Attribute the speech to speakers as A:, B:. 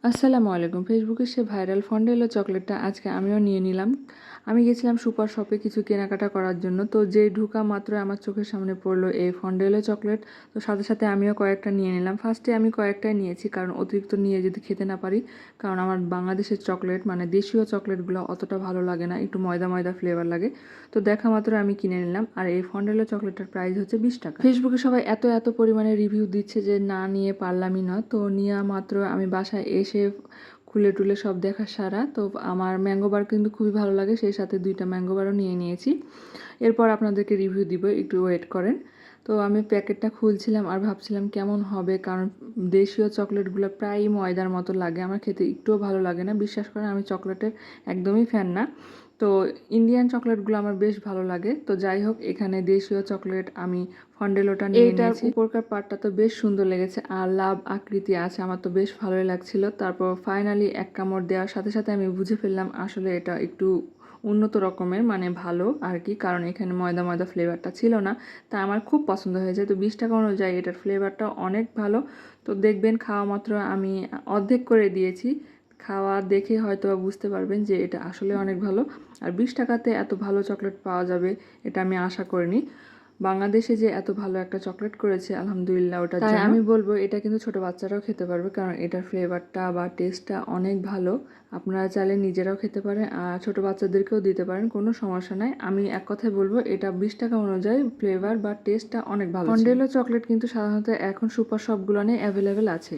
A: আসসালামু আলাইকুম। ফেসবুকে সে ভাইরাল ফন্ডেলো চকলেটটা আজকে আমিও নিয়ে নিলাম। আমি গেছিলাম সুপার শপে কিছু কেনাকাটা করার জন্য। তো যেই ঢোকা মাত্রই আমার চোখের সামনে পড়লো এই ফন্ডেলো চকলেট। তো সাথে সাথে আমিও কয়েকটা নিয়ে নিলাম। ফার্স্টে আমি কয়েকটাই নিয়েছি, কারণ অতিরিক্ত নিয়ে যদি খেতে না পারি, কারণ আমার বাংলাদেশের চকলেট মানে দেশীয় চকলেটগুলো অতটা ভালো লাগে না, একটু ময়দা ময়দা ফ্লেভার লাগে। তো দেখা মাত্র আমি কিনে নিলাম। আর এই ফন্ডেলো চকলেটটার প্রাইস হচ্ছে 20 টাকা। ফেসবুকে সবাই এত এত পরিমাণে রিভিউ দিচ্ছে যে না নিয়ে পারলামই না। তো নেওয়া মাত্র আমি বাসায় এসে খুলে টুলে সব দেখা সারা। তো আমার ম্যাঙ্গো বার কিন্তু খুবই ভালো লাগে, সেই সাথে 2টা ম্যাঙ্গো বারও নিয়ে নিয়েছি। এরপর আপনাদেরকে রিভিউ দিব, একটু ওয়েট করেন। তো আমি প্যাকেটটা খুলছিলাম আর ভাবছিলাম কেমন হবে, কারণ দেশীয় চকলেটগুলো প্রায়ই ময়দার মতো লাগে, আমার খেতে একটুও ভালো লাগে না। বিশ্বাস করেন আমি চকলেটের একদমই ফ্যান না। তো ইন্ডিয়ান চকলেটগুলো আমার বেশ ভালো লাগে। তো যাই হোক, এখানে দেশীয় চকলেট আমি ফন্ডেলোটা নিয়ে নিয়েছি। উপরকার পার্টটা তো বেশ সুন্দর লেগেছে আর লাভ আকৃতি আছে, আমার তো বেশ ভালোই লাগছিল। তারপর ফাইনালি এক কামড় দেওয়ার সাথে সাথে আমি বুঝে ফেললাম আসলে এটা একটু উন্নত রকমের, মানে ভালো আর কি, কারণ এখানে ময়দা ময়দা ফ্লেভারটা ছিল না। তা আমার খুব পছন্দ হয়েছে। তো 20 টাকা অনুযায়ী এটার ফ্লেভারটা অনেক ভালো। তো দেখবেন খাওয়া মাত্র আমি অর্ধেক করে দিয়েছি। খাওয়া দেখে হয়তো বুঝতে পারবেন যে এটা আসলে অনেক ভালো। আর 20 টাকাতে এত ভালো চকলেট পাওয়া যাবে এটা আমি আশা করিনি। বাংলাদেশে যে এত ভালো একটা চকলেট করেছে আলহামদুলিল্লাহ, ওটার জন্য আমি বলবো এটা কিন্তু ছোট বাচ্চারাও খেতে পারবে, কারণ এটার ফ্লেভারটা বা টেস্টটা অনেক ভালো। আপনারা চাইলে নিজেরাও খেতে পারেন আর ছোট বাচ্চাদেরকেও দিতে পারেন, কোনো সমস্যা নাই। আমি এক কথায় বলবো এটা 20 টাকা অনুযায়ী ফ্লেভার বা টেস্টটা অনেক ভালো। ফন্ডেলো চকলেট কিন্তু সাধারণত এখন সুপার শপগুলো অ্যাভেলেবেল আছে।